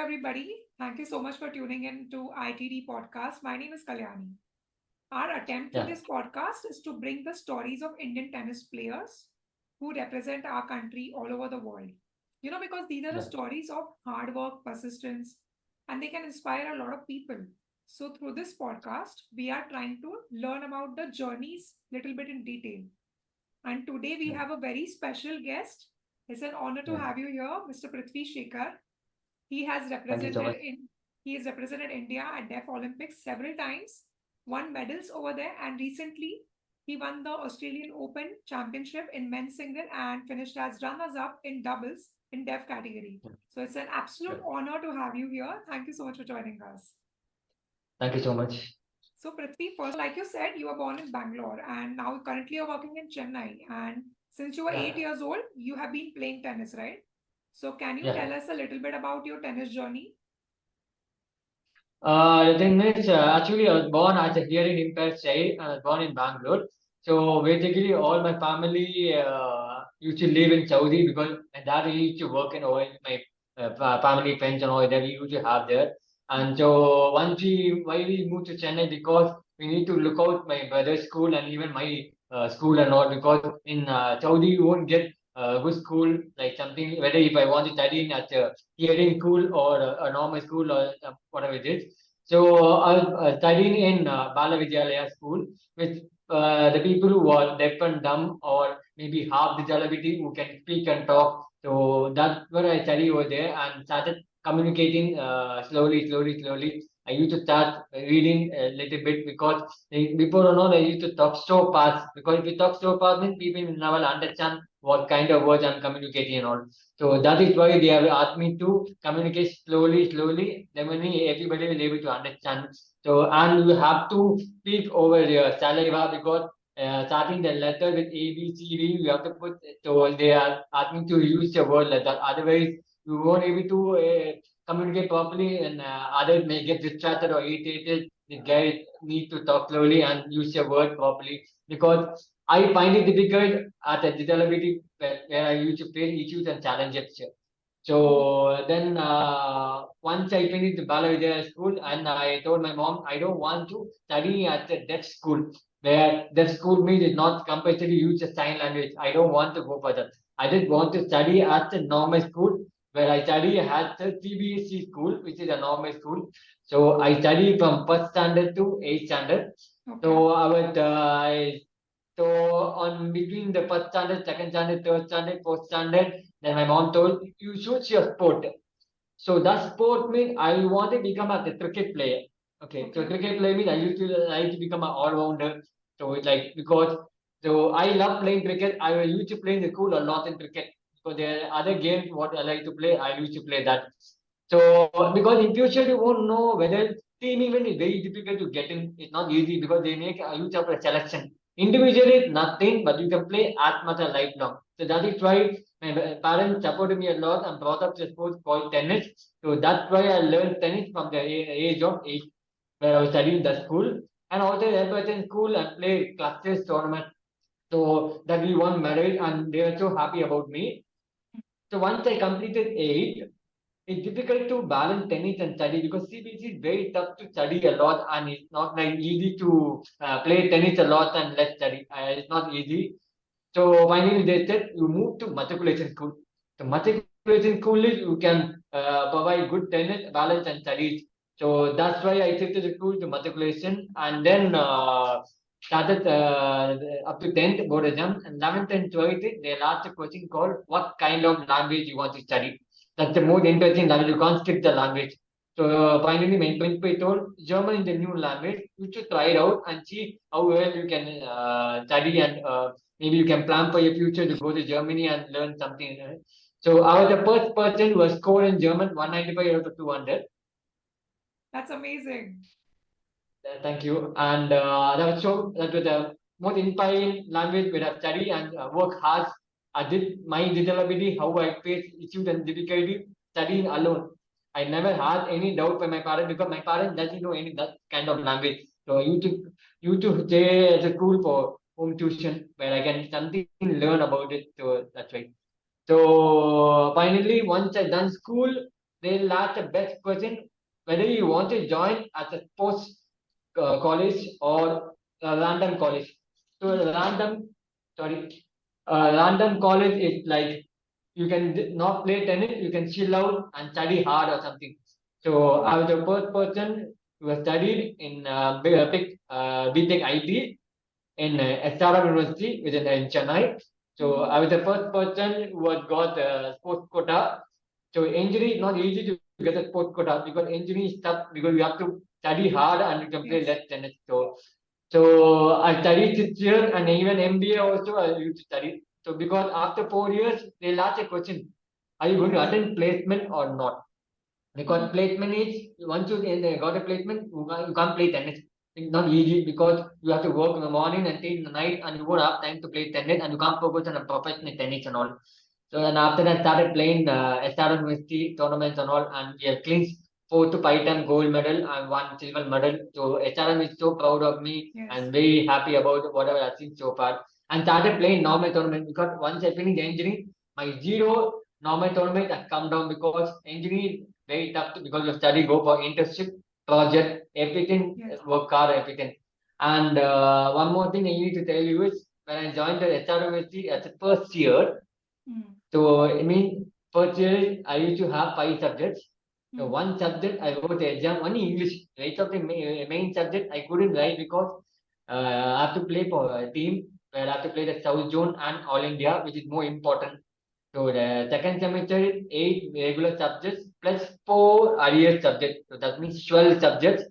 everybody. Thank you so much for tuning in to ITD podcast. My name is Kalyani. Our attempt through Yeah, this podcast is to bring the stories of Indian tennis players who represent our country all over the world. Because these are the yeah, stories of hard work, persistence, and they can inspire a lot of people. So, through this podcast, we are trying to learn about the journeys little bit in detail. And today we yeah, have a very special guest. It's an honor to yeah. have you here, Mr. Prithvi Sekhar. He has Thank you so represented much. in he has represented India at Deaf Olympics several times, won medals over there, and recently he won the Australian Open Championship in men's single and finished as runners-up in doubles in Deaf category. Yeah, So it's an yeah. absolute honor to have you here. Thank you so much for joining us. Thank you so much. So Prithvi, first, like you said, you were born in Bangalore and now currently you're working in Chennai. And since you were Yeah, 8 years old, you have been playing tennis, right? So can you yeah. tell us a little bit about your tennis journey? The thing is, actually, I was born as a hearing impaired child. I was born in Bangalore. So basically, all my family used to live in Saudi because my dad used to work in oil. My family friends and all that we used to have there. And so once why we moved to Chennai because we need to look out my brother's school and even my school and all because in Saudi you won't get good school like something whether if I want to study in at a hearing school or a normal school or whatever it is. So I was studying in Bala Vidyalaya school with the people who are deaf and dumb or maybe half disability who can speak and talk. So that's where I studied over there and started communicating slowly. I used to start reading a little bit because before or not I used to talk so fast because if you talk so fast, then people will never understand what kind of words I'm communicating and all. So that is why they have asked me to communicate slowly. Then only everybody will be able to understand. So and you have to speak over your saliva because starting the letter with A, B, C, D, you have to put. So they are asking to use the word like that. Otherwise, you won't able to communicate properly, and others may get distracted or irritated. The guy need to talk slowly and use your word properly because I find it difficult at a disability where I used to face issues and challenges. So then once I finished the Bala Vidya school and I told my mom I don't want to study at the deaf school where deaf school means it's not compulsory use the sign language. I don't want to go for that. I just want to study at the normal school where I study at the CBSE school, which is a normal school. So I study from first standard to eighth standard. Okay. So so on between the first standard, second standard, third standard, fourth standard, then my mom told you choose your sport. So that sport means I want to become a cricket player. Okay, so Okay. cricket player means I used to like to become an all rounder. So it's like because so I love playing cricket. I used to play in the school a lot in cricket because there are other games what I like to play. I used to play that. So because in future you won't know whether team even is very difficult to get in. It's not easy because they make a huge of a selection. Individually, nothing, but you can play as much as lifelong. So that is why my parents supported me a lot and brought up the sport called tennis. So that's why I learned tennis from the age of 8, where I was studying the school. And also I was in school and played classes tournament. So that we won medal and they were so happy about me. So once I completed 8, it's difficult to balance tennis and study because CBC is very tough to study a lot and it's not like easy to play tennis a lot and less study. It's not easy. So finally they said you move to matriculation school. The matriculation school is you can provide good tennis, balance and studies. So that's why I shifted the school to matriculation and then started up to 10th board exam and 11th and 12th they asked a question called what kind of language you want to study. That's the most interesting language. You can't skip the language. So finally, my principal told German is the new language. You should try it out and see how well you can study and maybe you can plan for your future to go to Germany and learn something. So I was the first person who was scored in German 195 out of 200. That's amazing. Thank you. And that was the most inspiring language where I study and work hard. I did my disability, how I face issues and difficulty studying alone. I never had any doubt by my parents because my parents doesn't know any that kind of language. So you to stay as a school for home tuition where I can something learn about it. So that's right. So finally, once I done school, they'll ask the best question whether you want to join as a sports college or a random college. So a sorry, random college is like you can not play tennis, you can chill out and study hard or something. So I was the first person who has studied in BTech IT in SRM University, which is in Chennai. So I was the first person who has got sports quota. So engineering is not easy to get a sports quota because engineering is tough because you have to study hard and you can play less tennis. So I studied 6 years and even MBA also I used to study. So because after 4 years, they'll ask a question: Are you going to attend placement or not? Because placement is once you got a placement, you can't play tennis. It's not easy because you have to work in the morning until the night, and you won't have time to play tennis, and you can't focus on a professional tennis and all. So then after that, I started playing SR University tournaments and all, and we have clinched 4 to 5 time gold medal and 1 silver medal. So SRM is so proud of me and very happy about whatever I've seen so far. And started playing normal tournament because once I finished engineering, my zero normal tournament has come down because engineering very tough because you study, go for internship, project, everything, work hard, everything. And one more thing I need to tell you is when I joined the SR University as a first year, so I mean, first year I used to have 5 subjects. So one subject I wrote the exam, only English. Rest of the main subject I couldn't write because I have to play for a team where I have to play the South Zone and All India, which is more important. So the second semester is 8 regular subjects plus 4 arrears subjects. So that means 12 subjects.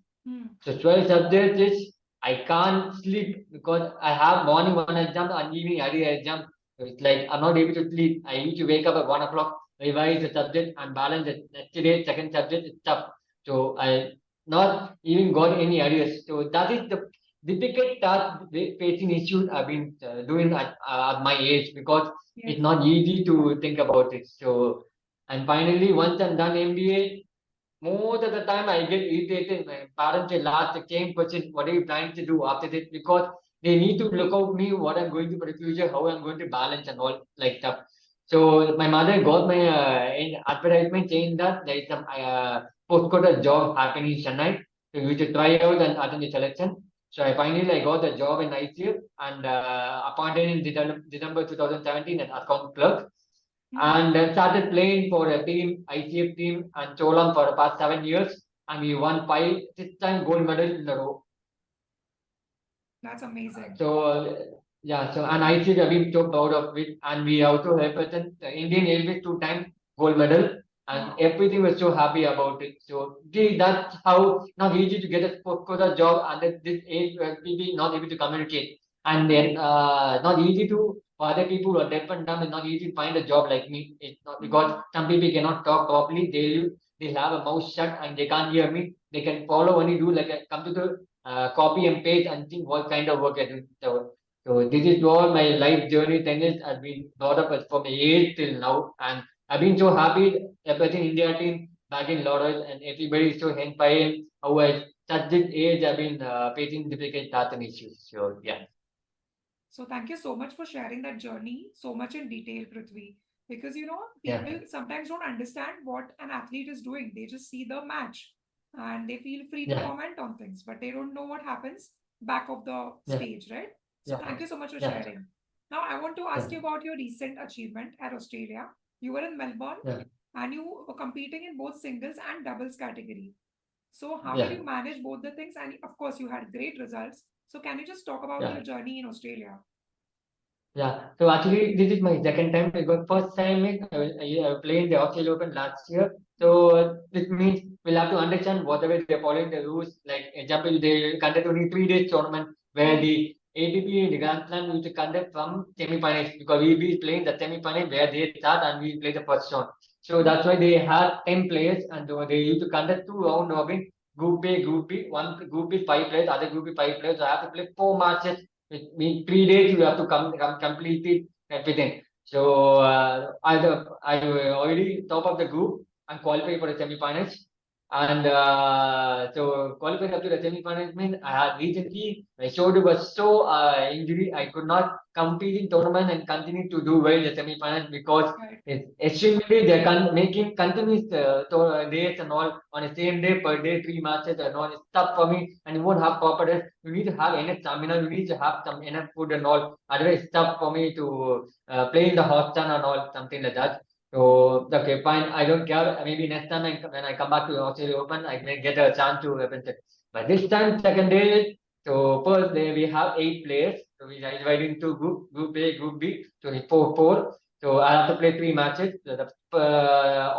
So 12 subjects is I can't sleep because I have morning one exam and evening other exam. So it's like I'm not able to sleep. I need to wake up at 1 o'clock, revise the subject and balance the next day second subject. It's tough. So I not even got any ideas. So that is the difficult task facing issues I've been doing at my age because it's not easy to think about it. So and finally once I'm done MBA, most of the time I get irritated. My parents will ask the same question, what are you planning to do after this? Because they need to look out me what I'm going to for the future, how I'm going to balance and all like stuff. So my mother got my advertisement saying that there is some postcode job happening in Chennai. So you should try out and attend the selection. So I got the job in ICF and appointed in December 2017 as account clerk and then started playing for a team, ICF team, and Cholam for the past 7 years, and we won 6 time gold medal in a row. That's amazing. So yeah, so and ICF have been so proud of it, and we also represent the Indian Airways 2 time gold medal, and everything was so happy about it. So that's how not easy to get a sport quota job, and at this age people not able to communicate, and then not easy to for other people who are deaf and dumb. It's not easy to find a job like me. It's not because some people cannot talk properly. They have a mouth shut and they can't hear me. They can follow only do like a computer copy and paste and think what kind of work I do. So this is all my life journey. Tennis has been brought up as from my age till now, and I've been so happy representing India team back in Laurel, and everybody is so inspired. How at such this age I've been facing difficult tasks and issues. So yeah. So thank you so much for sharing that journey so much in detail, Prithvi. Because people sometimes don't understand what an athlete is doing. They just see the match and they feel free to comment on things, but they don't know what happens back of the stage, right? So thank you so much for sharing. Now I want to ask you about your recent achievement at Australia. You were in Melbourne and you were competing in both singles and doubles category. So how did you manage both the things? And of course, you had great results. So can you just talk about your journey in Australia? Yeah, so actually this is my second time because first time is I played the Australian Open last year. So this means we'll have to understand whatever they're following the rules. Like example, they conduct only 3 days tournament where the ATP the Grand Slam used to conduct from semi-finals because we'll be playing the semi-final where they start and we play the first round. So that's why they have 10 players and they used to conduct 2 round robin. Group A, Group B, one group is 5 players, other group is 5 players. So I have to play 4 matches. It means 3 days you have to come complete it everything. So I already top of the group and qualify for the semi-finals. And so qualified up to the semi-finals means I had recently my shoulder was so injury I could not compete in tournament and continue to do well in the semi-finals because Right. it's extremely they're making continuous days and all on the same day per day 3 matches and all. It's tough for me and you won't have proper rest. You need to have enough stamina. You need to have some enough food and all. Otherwise, it's tough for me to play in the hot sun and all something like that. So okay, fine. I don't care. Maybe next time when I come back to the Australia Open, I may get a chance to represent. But this time, second day. So first day we have 8 players. So we are divided into group A, group B. So it's 4-4. So I have to play 3 matches. So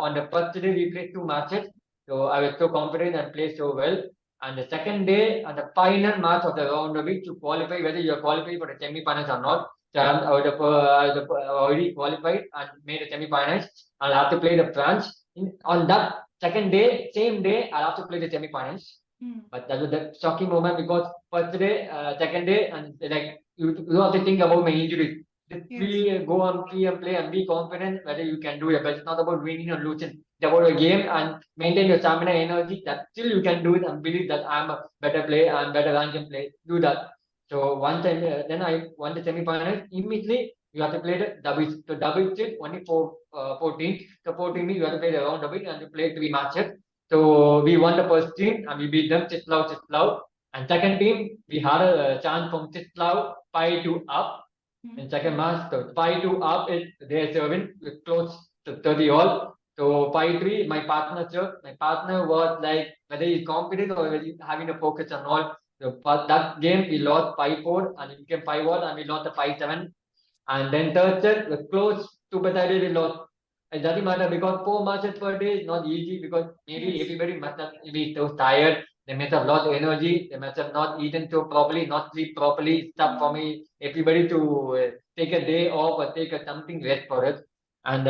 on the first day we played 2 matches. So I was so confident and played so well. And the second day, and the final match of the round robin to qualify whether you are qualified for the semi-finals or not. So I was already qualified and made the semi-finals. I'll have to play the France. On that second day, same day, I'll have to play the semi-finals. Hmm. But that was the shocking moment because first day, second day, and like you have to think about my injury. If Yes. we go and play and be confident whether you can do it, but it's not about winning or losing. It's about a game and maintain your stamina, energy. That still you can do it and believe that I'm a better player, I'm better than can play. Do that. So one time, then I won the semi-finals. Immediately, you have to play the doubles. So doubles is only 14. So 14 means you have to play the round double and to play 3 matches. So we won the first team and we beat them Chislav. And second team, we had a chance from Chislav 5-2 up Hmm. in second match. So 5-2 up is their serving with close to 30 all. So 5-3, my partner served. My partner was like whether he's confident or whether he's having a focus and all. So for that game, we lost 5-4 and it became 5-1 and we lost the 5-7. And then third set was close to Pattaya we lost. It doesn't matter because 4 matches per day is not easy because maybe Yes. everybody must have be so tired. They must have lost energy. They must have not eaten so properly, not sleep properly. It's tough for Hmm. me. Everybody to take a day off or take a something rest for us. And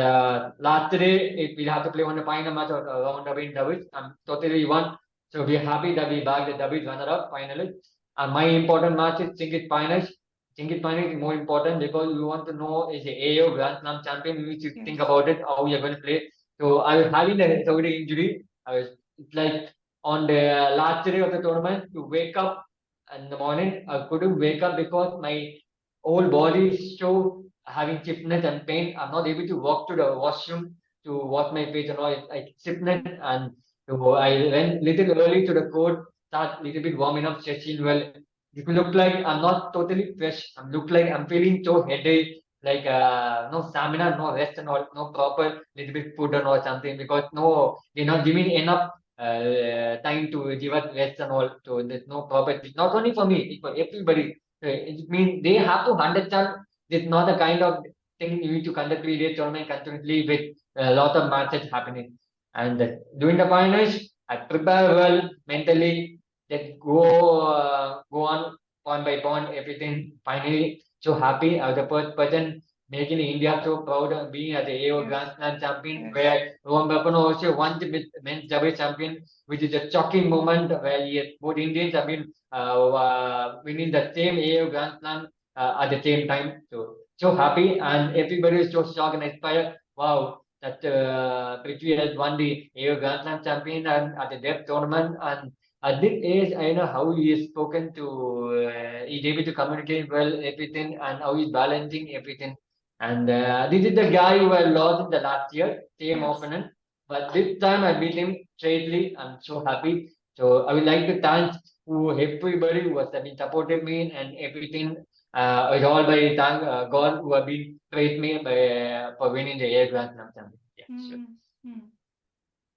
last day, if we have to play on the final match or round robin doubles, I'm totally won. So we're happy that we bagged the doubles runner up finally. And my important match is Singit finals. Singit finals is more important because you want to know is a AO Grand Slam champion. You need to think Yes. about it, how you're going to play. So I was having a shoulder injury. I was it's like on the last day of the tournament to wake up in the morning. I couldn't wake up because my whole body is so having stiffness and pain. I'm not able to walk to the washroom to wash my face and all. It's like stiffness and so I went little early to the court, start little bit warming up, stretching well. It look like I'm not totally fresh. I'm look like I'm feeling so headache, like no stamina, no rest and all, no proper little bit food and all something because no, they're not giving enough time to give us rest and all. So there's no proper. Not only for me, it's for everybody. It means they have to understand this not the kind of thing you need to conduct 3 days tournament continuously with a lot of matches happening. And during the finals, I prepare well mentally. Then go on point by point everything. Finally, so happy. I was the first person making India so proud of being at the AO Yes. Grand Slam champion. Yes. Where Rohan Bappano also won the men's double champion, which is a shocking moment where both Indians have been winning the same AO Grand Slam at the same time. So happy and everybody is so shocked and inspired. Wow, that Prithvi has won the AO Grand Slam champion and at the depth tournament and at this age, I know how he is spoken to, he's able to communicate well, everything, and how he's balancing everything. And this is the guy who I lost in the last year, same Yes. opponent. But this time I beat him straightly. I'm so happy. So I would like to thank everybody who has been supporting me and everything. It's all by thank God who have been praised me for winning the Air Grand Slam champion. Yeah, sure. Hmm. Hmm.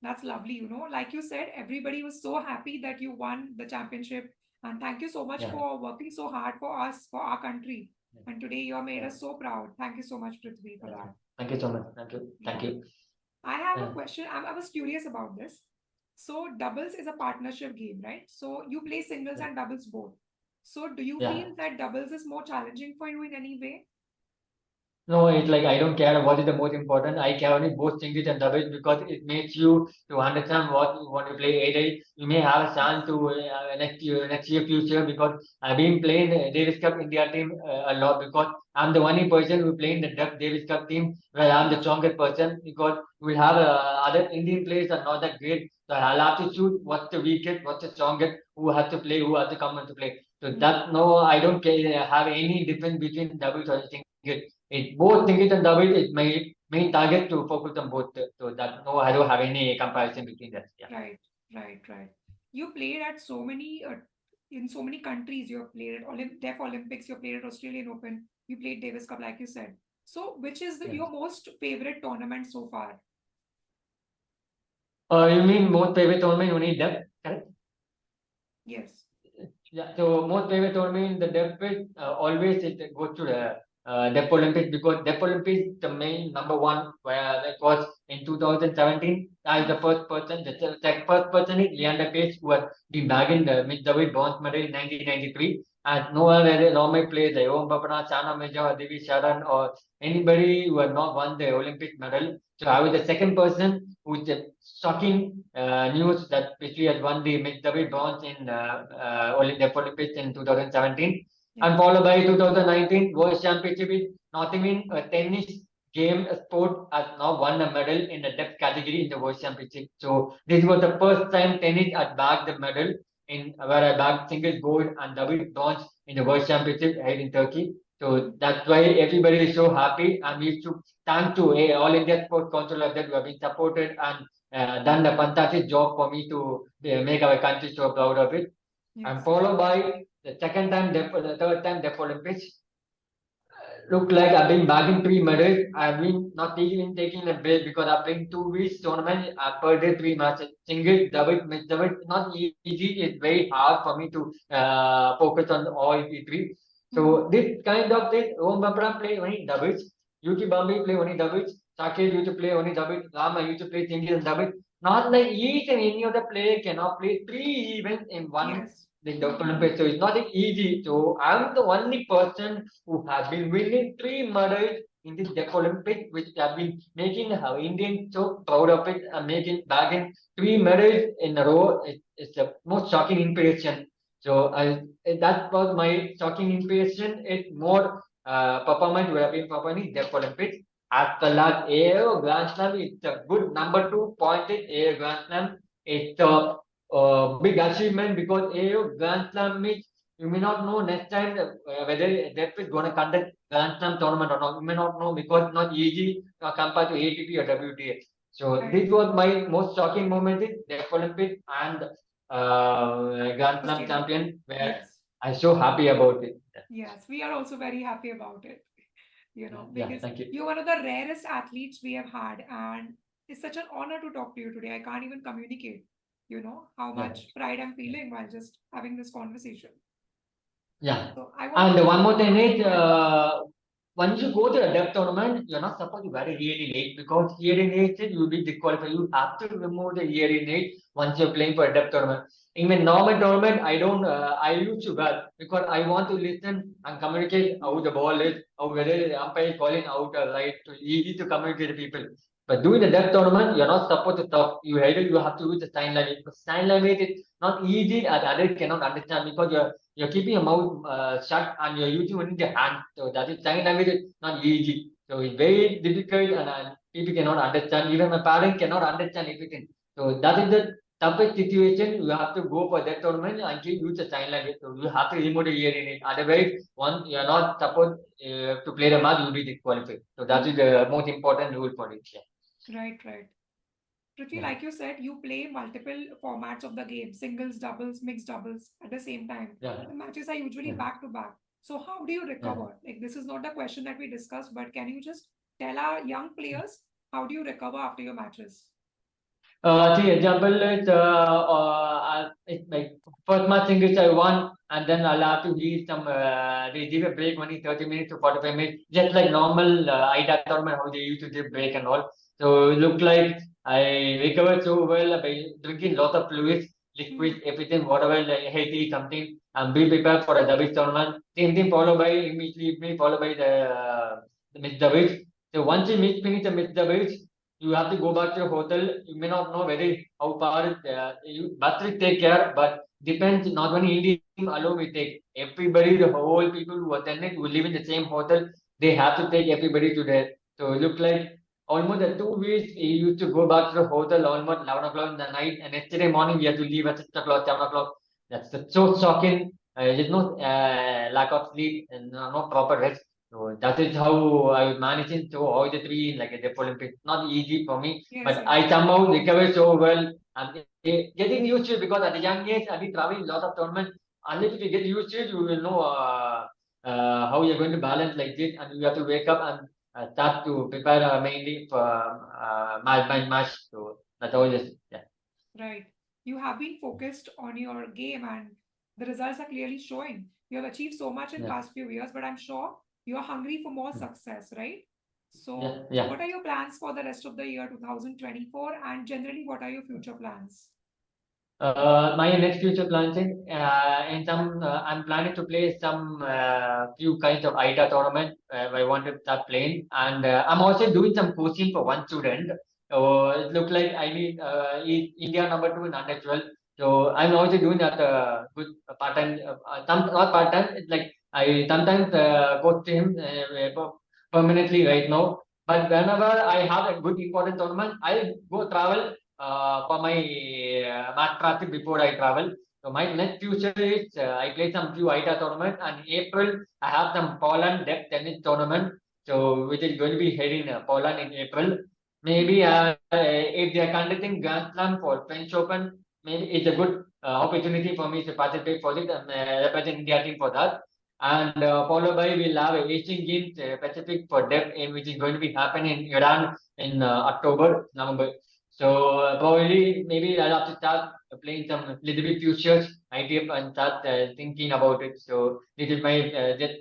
That's lovely. Like you said, everybody was so happy that you won the championship. And thank you so much Yeah, for working so hard for us, for our country. yeah, And today you have made yeah. us so proud. Thank you so much, Prithvi, for Thank you. that. Thank you so much. Thank you. Thank Yeah. you. I have a Yeah. question. I was curious about this. So, doubles is a partnership game, right? So, you play singles Yeah. and doubles both. So, do you Yeah. feel that doubles is more challenging for you in any way? No, it's like I don't care what is the most important. I care only both singles and doubles because it makes you to understand what you want to play. Either you may have a chance to next year future because I've been playing the Davis Cup India team a lot because I'm the only person who playing the Davis Cup team where I'm the Yes. strongest person because we have other Indian players are not that great. So I'll have to choose what's the weakest, what's the strongest, who has to play, who has to come into play. So Hmm. that no, I don't care, have any difference between doubles or singles. It both singles and doubles is my main target to focus on both. So that no, I don't have any comparison between that. Yeah. Right, right. You played at so many in so many countries. You have played at Deaf Olympics. You have played at Australian Open. You played Davis Cup, like you said. So, which is Yeah. your most favorite tournament so far? You mean most favorite tournament only depth, correct? Yes. Yeah, so most favorite tournament in the depth is always it goes to the Depth Olympics because Depth Olympics the main number one where it was in 2017. I was the Yes. first person, the first person is Leander Pace who had been bagging the mid-weight bronze medal in 1993. And no one other normal players like Om Papana, Chana Major, Devi Sharan or anybody who had not won the Olympic medal. So I was the second person who shocking news that Prithvi has won the mid-double bronze in Olympic Olympics in 2017, and Yes. followed by 2019 World Championship. Not even a tennis game a sport has now won a medal in the depth category in the World Championship. So this was the first time tennis had bagged the medal in where I bagged single gold and double bronze in the World Championship held in Turkey. So Hmm. that's why everybody is so happy, and we should thank to All India Sport Council of that who have been supported and done a fantastic job for me to make our country so proud of it. And Yes. followed by the second time, the third time, Deaf Olympics. Look like I've been bagging 3 medals. I've been not even taking a break because I've been 2 weeks tournament. I per day 3 matches, single, double, mixed double. Not easy. It's very hard for me to focus on all the three. Hmm. So this kind of thing, Om Babra play only doubles. Yuki Bambi play only doubles. Saket used to play only doubles. Rama used to play singles and doubles. Not like each and any other player cannot play 3 events in one Yes. the Hmm. Olympics. So it's not easy. So I'm the only person who have been winning 3 medals in this Deaf Olympic, which have been making our Indian so proud of it and making bagging 3 medals in a row. It's the most shocking inspiration. So that was my shocking inspiration. It's more performance we have been performing Deaf Olympics. After that, AO Grand Slam, it's a good number 2 pointed AO Grand Slam. It's a big achievement because AO Grand Slam means you may not know next time whether that is going to conduct Grand Slam tournament or not. You may not know because it's not easy compared to ATP or WTA. So Right. this was my most shocking moment in the Olympic and Grand Slam Australia. champion where Yes. I'm so happy about it. Yes. We are also very happy about it. Yeah, Because thank you. you're one of the rarest athletes we have had, and it's such an honor to talk to you today. I can't even communicate, how Yeah, much pride I'm yeah. feeling while just having this conversation. Yeah. So I want to And ask, one more thing is, go ahead. once you go to a depth tournament, you're not supposed to wear a hearing aid because hearing aid you'll be disqualified. You have to remove the hearing aid once you're playing for a depth tournament. In normal tournament, I don't. I used to wear because I want to listen and communicate how the ball is, or whether the umpire is calling out or right. To easy to communicate with people. But doing the depth tournament, you're not supposed to talk. You have to use the sign language. Because sign language is not easy, and others cannot understand because you're keeping your mouth shut and you're using only the hand. So that is sign language is not easy. So it's very difficult and people cannot understand. Even my parents cannot understand everything. So that is the toughest situation. You have to go for that tournament and use the sign language. So you have to remove the ear in it. Otherwise, one you're not supposed to play the match, you'll be disqualified. So that is Hmm. the most important rule for it. Yeah. Right. Prithvi, Yeah. like you said, you play multiple formats of the game, singles, doubles, mixed doubles at the same time. Yeah. The matches are usually Yeah. back to back. So how do you Yeah. recover? Like this is not the question that we discussed, but can you just tell our young players how do you recover after your matches? See, example is it's like first match English I won, and then I'll have to give some. They give a break only 30 minutes to 45 minutes, just like normal IDA tournament how they used to give break and all. So it looked like I recovered so well by drinking lot of fluids, Hmm. liquids, everything, whatever like healthy something, and be prepared for a double tournament. Same thing followed by immediately followed by the miss the bridge. So once you finish the miss the bridge, you have to go back to your hotel. You may not know very how far but we take care, but depends not only Indian team alone we take everybody, the whole people who attended who live in the same hotel, they have to take everybody to there. So look like almost the 2 weeks we used to go back to the hotel almost 11 o'clock in the night, and yesterday morning we have to leave at 6 o'clock, 7 o'clock. That's so shocking. There's no lack of sleep and no proper rest. So that is how I managed it to all the three like the Olympics. Not easy for me, Yes, but yes. I somehow recovered so well. I'm getting used to it because at a young age I've been traveling a lot of tournaments. Unless if you get used to it, you will know how you're going to balance like this, and you have to wake up and start to prepare mainly for match by match. So that's all it is. Yeah. Right. You have been focused on your game and the results are clearly showing. You have achieved so much in Yeah. past few years, but I'm sure you're hungry for more Mm. success, right? Yeah. So, Yeah. what are your plans for the rest of the year 2024 and generally what are your future plans? My next future plans in some I'm planning to play some few kinds of ITA tournament. I want to start playing, and I'm also doing some coaching for one student. So it looks like I need India number two in under 12. So I'm also doing that good part time, not part time. It's like I sometimes coach him permanently right now. But whenever I have a good important tournament, I go travel for my match practice before I travel. So my next future is I play some few ITA tournament, and in April I have some Poland depth tennis tournament. So which is going to be held in Poland in April. Maybe if they are conducting Grand Slam for French Open, maybe it's a good opportunity for me to participate for it and represent India team for that. And followed by we'll have a Asian Games Pacific for depth, in which is going to be happening in Iran in October, November. So probably maybe I'll have to start playing some little bit futures ITF and start thinking about it. So this is my just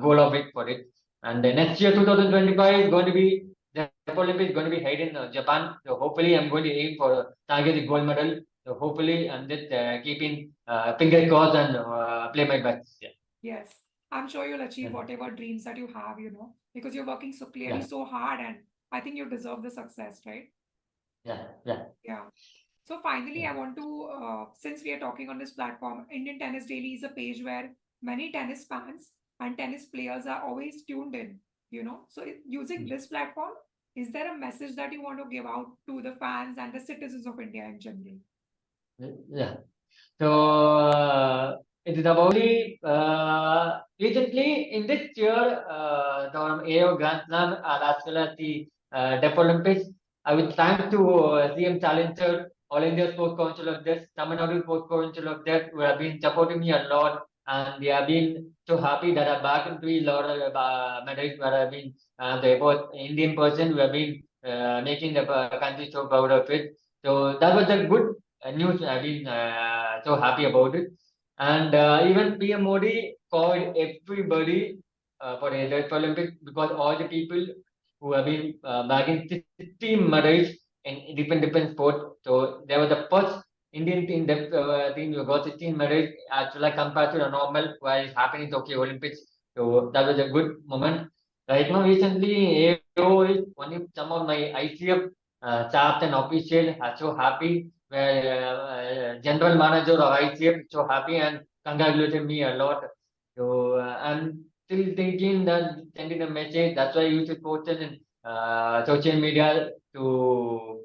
goal of it for it. And next year 2025 is going to be the Olympics going to be held in Japan. So hopefully I'm going to aim for target the gold medal. So hopefully I'm just keeping finger crossed and play my best. Yeah. Yes, I'm sure you'll achieve Yeah. whatever dreams that you have, because you're working so clearly Yeah. so hard and I think you deserve the success, right? Yeah. Yeah. Yeah. So finally, Yeah. I want to, since we are talking on this platform, Indian Tennis Daily is a page where many tennis fans and tennis players are always tuned in, So using this platform, is there a message that you want to give out to the fans and the citizens of India in general? Yeah. So it is about recently in this year, the AO Grand Slam as well as the Deaf Olympics. I would thank to CM Challenger, All India Sports Council of this, Tamil Nadu Sports Council of that, who have been supporting me a lot, and they have been so happy that I'm back into a lot of medals where I've been the both Indian person who have been making the country so proud of it. So that was a good news. I've been so happy about it. And even PM Modi called everybody for the Red Olympics because all the people who have been bagging 60 medals in different sports. So there was the first Indian team that team who got 16 medals actually compared to the normal where it's happening in Tokyo Olympics. So that was a good moment. Right now, recently, AO is one of some of my ICF staff and official are so happy. Where general manager of ICF is so happy and congratulated me a lot. So I'm still thinking that sending a message. That's why I use it post it in social media to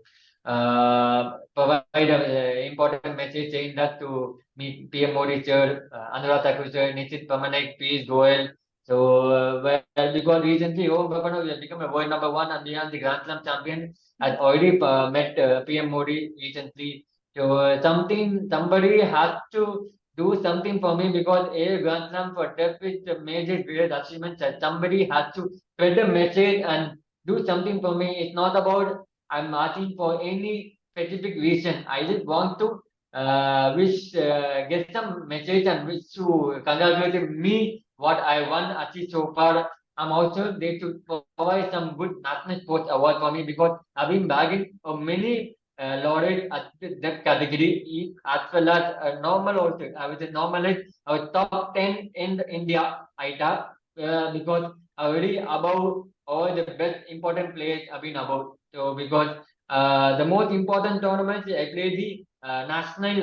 provide an important message saying that to me PM Modi sir, Anurag Thakur sir, Nishit Pamanak, Peace Goel. So well, because recently Om Bapano has become a world number one and beyond the Grand Slam champion has already met PM Modi recently. So somebody has to do something for me because a Grand Slam for deaf is a major great achievement. That somebody has to spread the message and do something for me. It's not about I'm asking for any specific reason. I just want to wish get some message and wish to congratulate me what I want achieved so far. I'm also they to provide some good national sports award for me because I've been bagging many lauded at that category as well as normal also. I was a normalist. I was top 10 in the India ITA because already above all the best important players have been about. So because the most important tournaments I played the national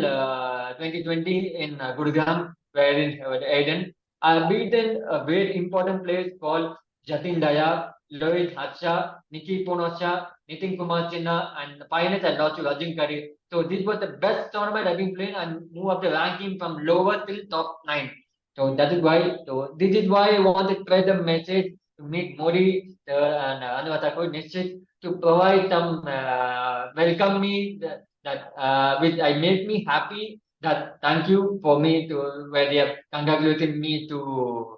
2020 in Gurgaon, where in Aden. I beaten a very important players called Jatin Daya, Loit Hatsha, Nikki Ponosha, Nitin Kumar Chinna, and Pioneers and lots of Ajinkari. So this was the best tournament I've been playing and move up the ranking from lower till top 9. So that is why. So this is why I want to spread the message to make Modi and Anuvatakur Nishit to provide some welcome me that which I make me happy. That thank you for me to where they have congratulated me to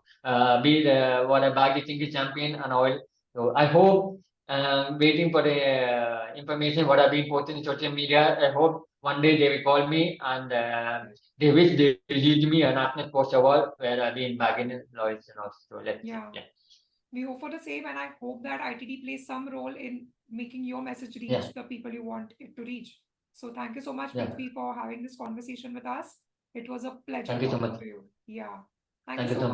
be the what a baggy single champion and all. So I hope waiting for the information what I've been posting in social media. I hope one day they will call me and they wish they give me a national post award where I've been bagging in Lloyds and also. So let's see. Yeah. Yeah. We hope for the same, and I hope that ITD plays some role in making your message Yeah. reach the people you want it to reach. So thank you so much, Yeah. Prithvi, for having this conversation with us. It was a pleasure Thank you so talking much. to you. Yeah. Thank you Thank you so so much. much.